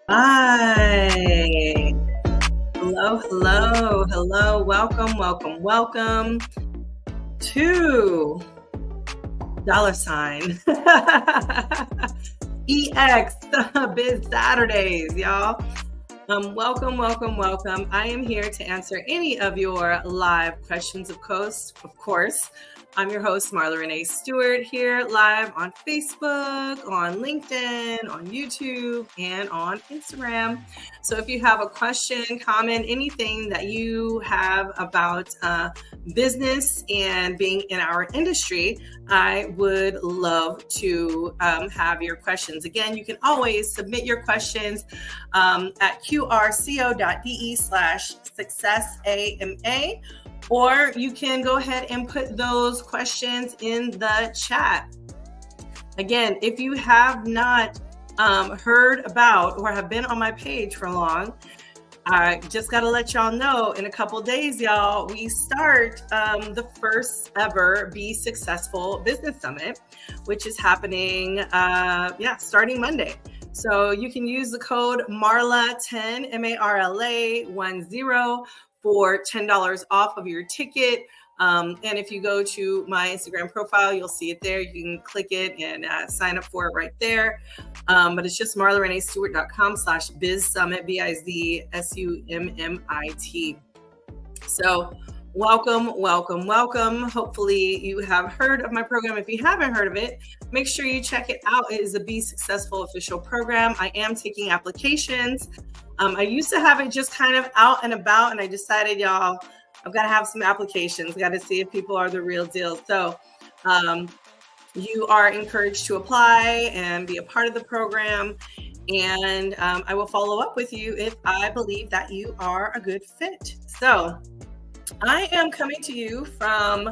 Hi. Hello. Welcome to dollar sign EX Biz Saturdays, y'all. Welcome. I am here to answer any of your live questions, of course. I'm your host, Marla Renee Stewart, here live on Facebook, on LinkedIn, on YouTube, and on Instagram. So if you have a question, comment, anything that you have about business and being in our industry, I would love to have your questions. Again, you can always submit your questions at qrco.de/successama. Or you can go ahead and put those questions in the chat. Again, if you have not heard about or have been on my page for long, I just got to let y'all know in a couple days, y'all, we start the first ever Be Successful Business Summit, which is happening, starting Monday. So you can use the code MARLA10, MARLA10, for $10 off of your ticket. And if you go to my Instagram profile, you'll see it there. You can click it and sign up for it right there. But it's just marlarenestewart.com/biz summit, BIZSUMMIT. So welcome. Hopefully you have heard of my program. If you haven't heard of it, make sure you check it out. It is a Be Successful official program. I am taking applications. I used to have it just kind of out and about, and I decided, y'all, I've got to have some applications. Got to see if people are the real deal. So you are encouraged to apply and be a part of the program. And I will follow up with you if I believe that you are a good fit. So I am coming to you from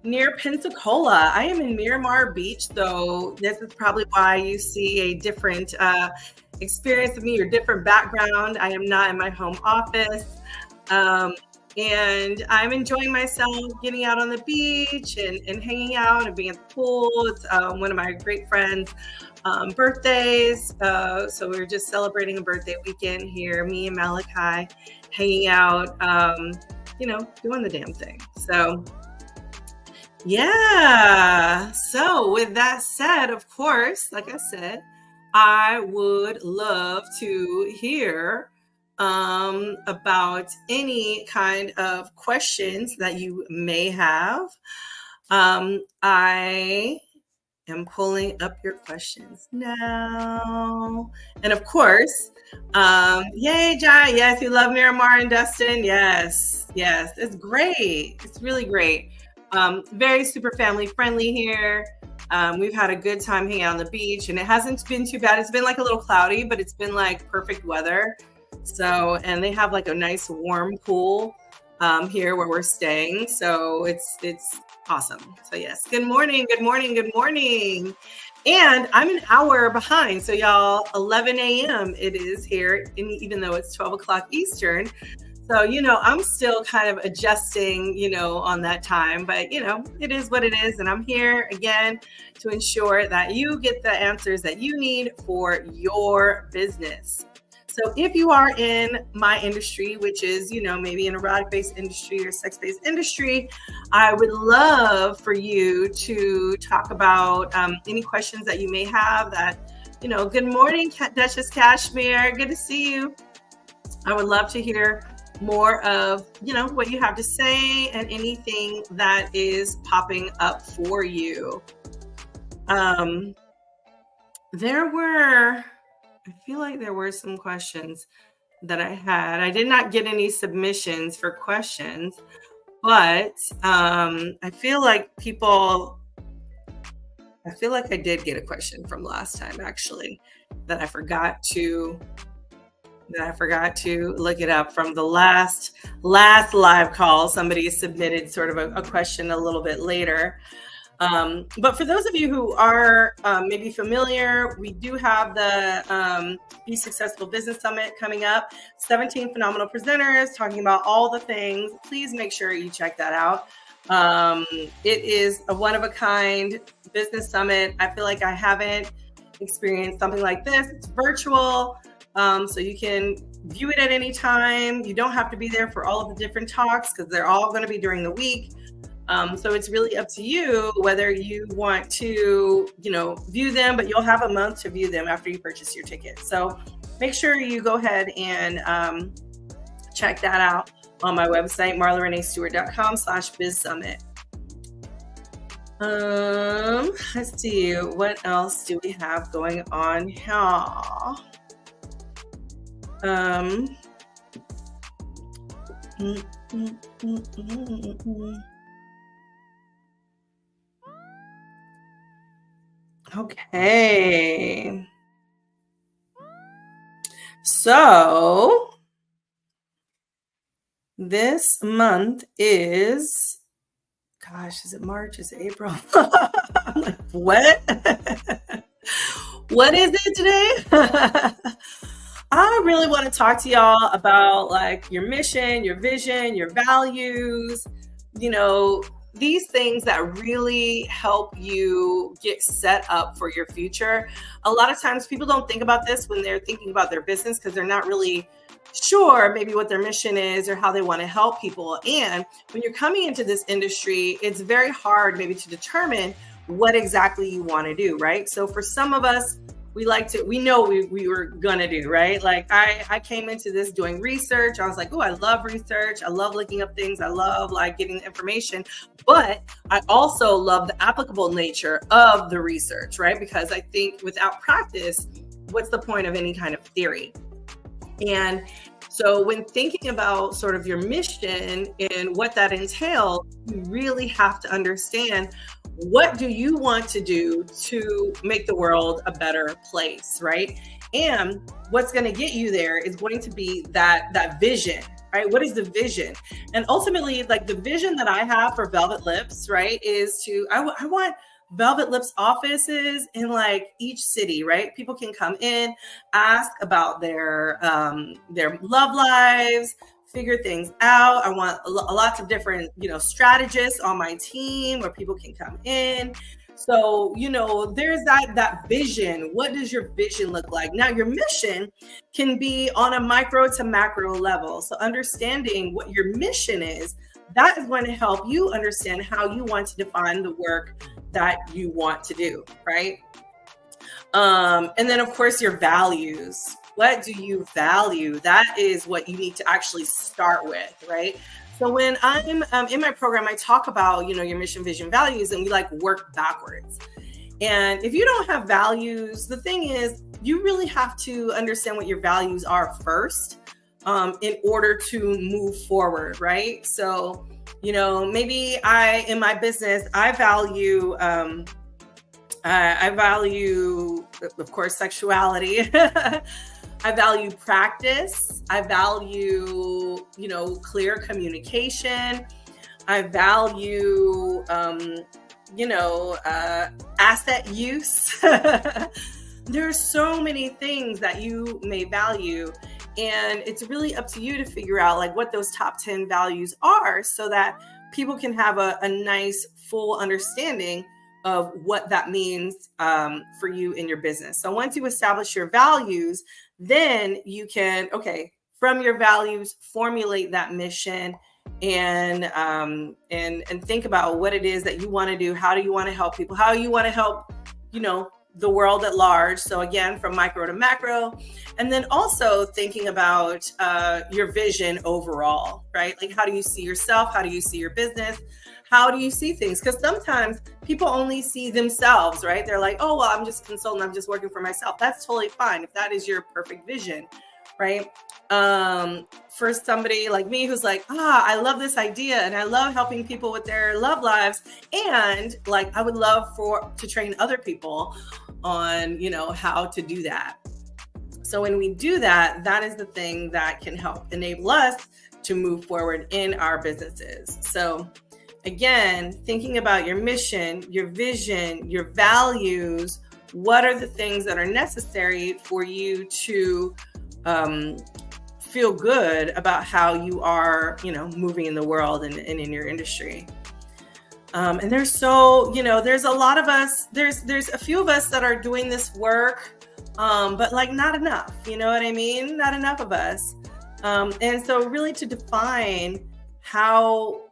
near Pensacola. I am in Miramar Beach, though this is probably why you see a different experience of me or different background. I am not in my home office. And I'm enjoying myself getting out on the beach and hanging out and being at the pool. It's one of my great friends' birthdays. So we were just celebrating a birthday weekend here, me and Malachi hanging out, doing the damn thing. So yeah. So with that said, of course, like I said, I would love to hear about any kind of questions that you may have. I am pulling up your questions now. And of course, yay, John. Yes, you love Miramar and Dustin. Yes, it's great. It's really great. Very super family friendly here. We've had a good time hanging out on the beach, and it hasn't been too bad. It's been like a little cloudy, but it's been like perfect weather. So, and they have like a nice warm pool here where we're staying. So it's awesome. So yes, good morning. And I'm an hour behind. So y'all, 11 a.m. it is here, even though it's 12 o'clock Eastern. So, I'm still kind of adjusting, on that time, but, it is what it is. And I'm here again to ensure that you get the answers that you need for your business. So if you are in my industry, which is, maybe an erotic-based industry or sex-based industry, I would love for you to talk about any questions that you may have that, good morning, Duchess Cashmere. Good to see you. I would love to hear more of, what you have to say and anything that is popping up for you. I feel like there were some questions that I had. I did not get any submissions for questions, but I feel like I did get a question from last time, actually, that I forgot to look it up from the last live call. Somebody submitted sort of a question a little bit later. But for those of you who are maybe familiar, we do have the Be Successful Business Summit coming up. 17 phenomenal presenters talking about all the things. Please make sure you check that out. It is a one-of-a-kind business summit. I feel like I haven't experienced something like this. It's virtual. So you can view it at any time. You don't have to be there for all of the different talks because they're all going to be during the week. So it's really up to you whether you want to, view them, but you'll have a month to view them after you purchase your ticket. So make sure you go ahead and check that out on my website, marlarenestewart.com/bizsummit. Let's see, what else do we have going on here? Okay. So this month is, gosh, is it March? Is it April? I'm like, what? What is it today? I really want to talk to y'all about like your mission, your vision, your values, these things that really help you get set up for your future. A lot of times people don't think about this when they're thinking about their business because they're not really sure maybe what their mission is or how they want to help people. And when you're coming into this industry, it's very hard maybe to determine what exactly you want to do, right? So for some of us, we know we were gonna do, right? Like I came into this doing research. I was like, oh, I love research. I love looking up things. I love like getting the information, but I also love the applicable nature of the research, right? Because I think without practice, what's the point of any kind of theory? And so when thinking about sort of your mission and what that entails, you really have to understand, what do you want to do to make the world a better place, right? And what's going to get you there is going to be that vision, right? What is the vision? And ultimately, like the vision that I have for Velvet Lips, right, is I want Velvet Lips offices in like each city, right? People can come in, ask about their love lives, figure things out. I want lots of different, strategists on my team where people can come in. So, there's that vision. What does your vision look like? Now, your mission can be on a micro to macro level. So understanding what your mission is, that is going to help you understand how you want to define the work that you want to do, right? And then, of course, your values. What do you value? That is what you need to actually start with, right? So when I'm in my program, I talk about, your mission, vision, values, and we like work backwards. And if you don't have values, the thing is, you really have to understand what your values are first in order to move forward, right? So, maybe in my business, I value, of course, sexuality. I value practice. I value, clear communication. I value, asset use. There's so many things that you may value, and it's really up to you to figure out like what those top 10 values are so that people can have a nice full understanding of what that means for you in your business. So once you establish your values, then you can, from your values, formulate that mission and think about what it is that you want to do. How do you want to help people? How you want to help, the world at large. So again, from micro to macro, and then also thinking about your vision overall, right? Like, how do you see yourself? How do you see your business? How do you see things? Because sometimes people only see themselves, right? They're like, oh, well, I'm just a consultant. I'm just working for myself. That's totally fine if that is your perfect vision, right? For somebody like me who's like, I love this idea and I love helping people with their love lives. And like, I would love to train other people on, how to do that. So when we do that, that is the thing that can help enable us to move forward in our businesses. So again, thinking about your mission, your vision, your values, what are the things that are necessary for you to feel good about how you are, moving in the world and in your industry. And there's a lot of us, there's a few of us that are doing this work but like not enough, you know what I mean? Not enough of us. And so really to define how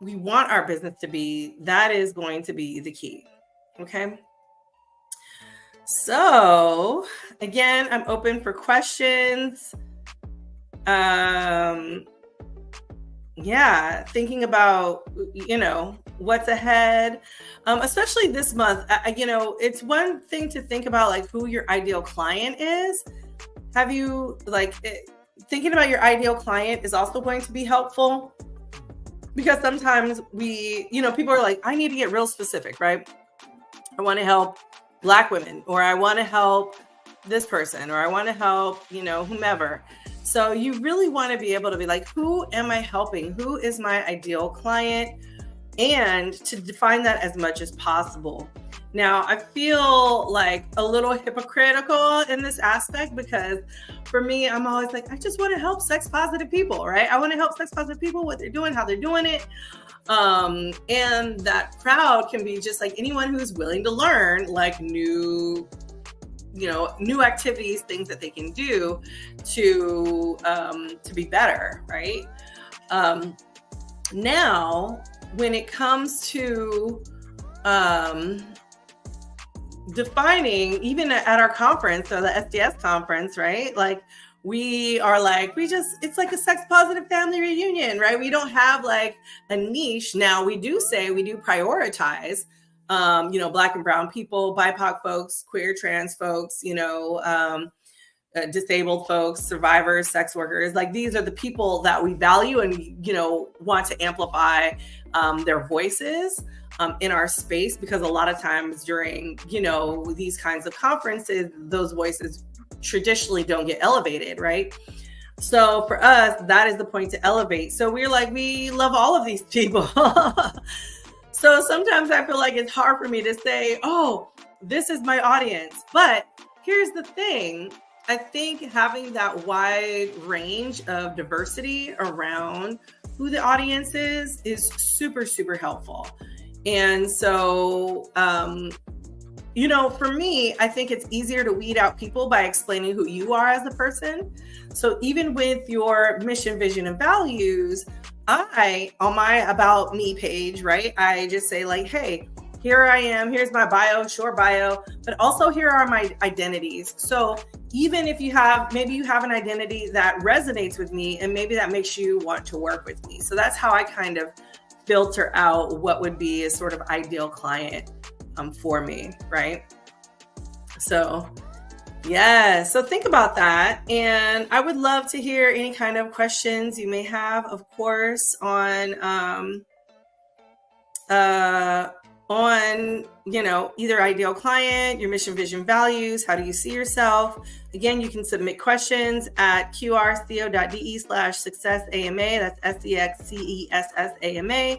we want our business to be, that is going to be the key. Okay. So again, I'm open for questions. Yeah, thinking about, what's ahead, especially this month. It's one thing to think about like who your ideal client is. Have you thinking about your ideal client is also going to be helpful, because sometimes people are like, I need to get real specific, right? I want to help Black women, or I want to help this person, or I want to help, whomever. So you really want to be able to be like, who am I helping? Who is my ideal client? And to define that as much as possible. Now, I feel like a little hypocritical in this aspect, because for me, I'm always like, I just want to help sex positive people, right? I want to help sex positive people, what they're doing, how they're doing it. And that crowd can be just like anyone who's willing to learn like new activities, things that they can do to be better, right? Now, when it comes to defining, even at our conference, or the SDS conference, right? Like it's like a sex positive family reunion, right? We don't have like a niche. Now we do prioritize, Black and brown people, BIPOC folks, queer, trans folks, disabled folks, survivors, sex workers. Like these are the people that we value and, want to amplify their voices in our space, because a lot of times during, these kinds of conferences, those voices traditionally don't get elevated, right? So for us, that is the point to elevate. So we love all of these people. So sometimes I feel like it's hard for me to say, oh, this is my audience. But here's the thing. I think having that wide range of diversity around who the audience is super, super helpful. And so, for me, I think it's easier to weed out people by explaining who you are as a person. So even with your mission, vision, and values, on my About Me page, right, I just say like, hey, here I am, here's my bio, short bio, but also here are my identities. So even if maybe you have an identity that resonates with me, and maybe that makes you want to work with me. So that's how I kind of filter out what would be a sort of ideal client for me, right? So yeah, so think about that. And I would love to hear any kind of questions you may have, of course, on either ideal client, your mission, vision, values, how do you see yourself? Again, you can submit questions at qrco.de/successama. That's SEXCESSAMA.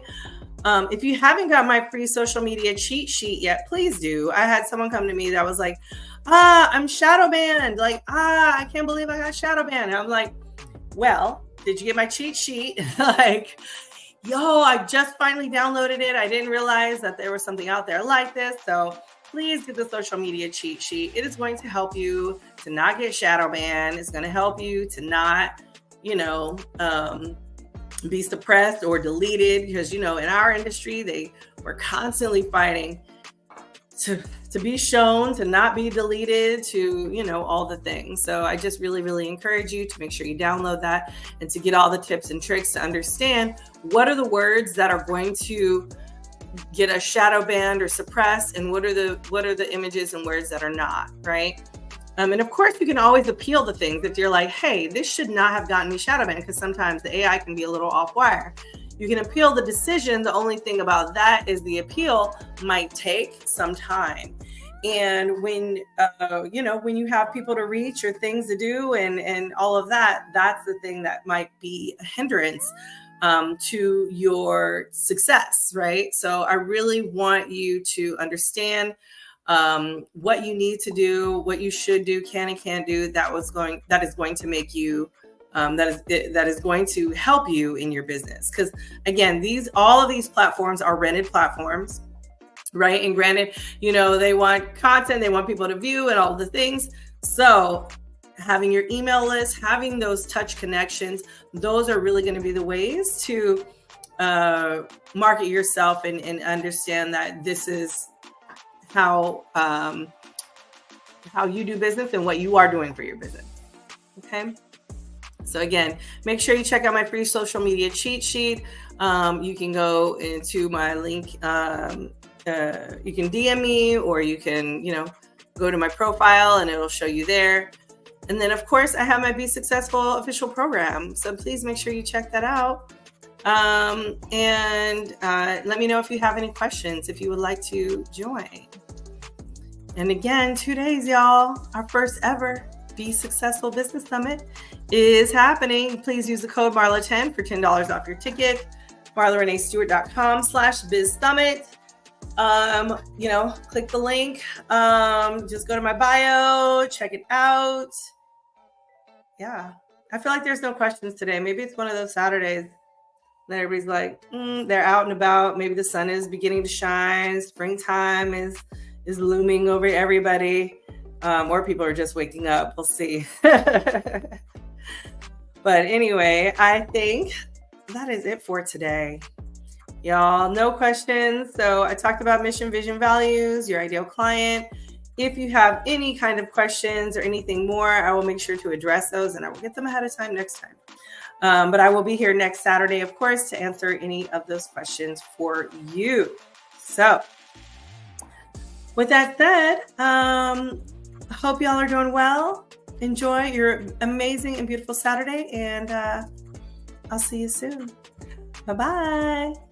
If you haven't got my free social media cheat sheet yet, please do. I had someone come to me that was like, I'm shadow banned. Like, I can't believe I got shadow banned. And I'm like, well, did you get my cheat sheet? Like, I just finally downloaded it. I didn't realize that there was something out there like this. So please get the social media cheat sheet. It is going to help you to not get shadow banned. It's going to help you to not, be suppressed or deleted, because, in our industry, we're constantly fighting to be shown, to not be deleted, to, all the things. So I just really, really encourage you to make sure you download that, and to get all the tips and tricks to understand what are the words that are going to get us shadow banned or suppressed, and what are the images and words that are not, right? And of course, you can always appeal the things if you're like, hey, this should not have gotten me shadow banned, because sometimes the AI can be a little off wire. You can appeal the decision. The only thing about that is the appeal might take some time. And when you have people to reach or things to do and all of that, that's the thing that might be a hindrance to your success, right? So I really want you to understand what you need to do, what you should do, can and can't do. That is going to make you, that is going to help you in your business. Because again, all of these platforms are rented platforms. right? And granted, they want content, they want people to view and all the things. So having your email list, having those touch connections, those are really going to be the ways to market yourself and understand that this is how you do business and what you are doing for your business. Okay. So again, make sure you check out my free social media cheat sheet. You can go into my link. You can DM me, or you can, go to my profile and it'll show you there. And then of course I have my Be Successful official program. So please make sure you check that out. And let me know if you have any questions, if you would like to join. And again, 2 days, y'all, our first ever Be Successful Business Summit is happening. Please use the code Marla10 for $10 off your ticket. MarlaReneeStewart.com/Biz Summit. Click the link. Just go to my bio, check it out. Yeah. I feel like there's no questions today. Maybe it's one of those Saturdays that everybody's like, they're out and about. Maybe the sun is beginning to shine. Springtime is looming over everybody. Or people are just waking up. We'll see. But anyway, I think that is it for today. Y'all, no questions. So I talked about mission, vision, values, your ideal client. If you have any kind of questions or anything more, I will make sure to address those and I will get them ahead of time next time. But I will be here next Saturday, of course, to answer any of those questions for you. So with that said, I hope y'all are doing well. Enjoy your amazing and beautiful Saturday, and I'll see you soon. Bye-bye.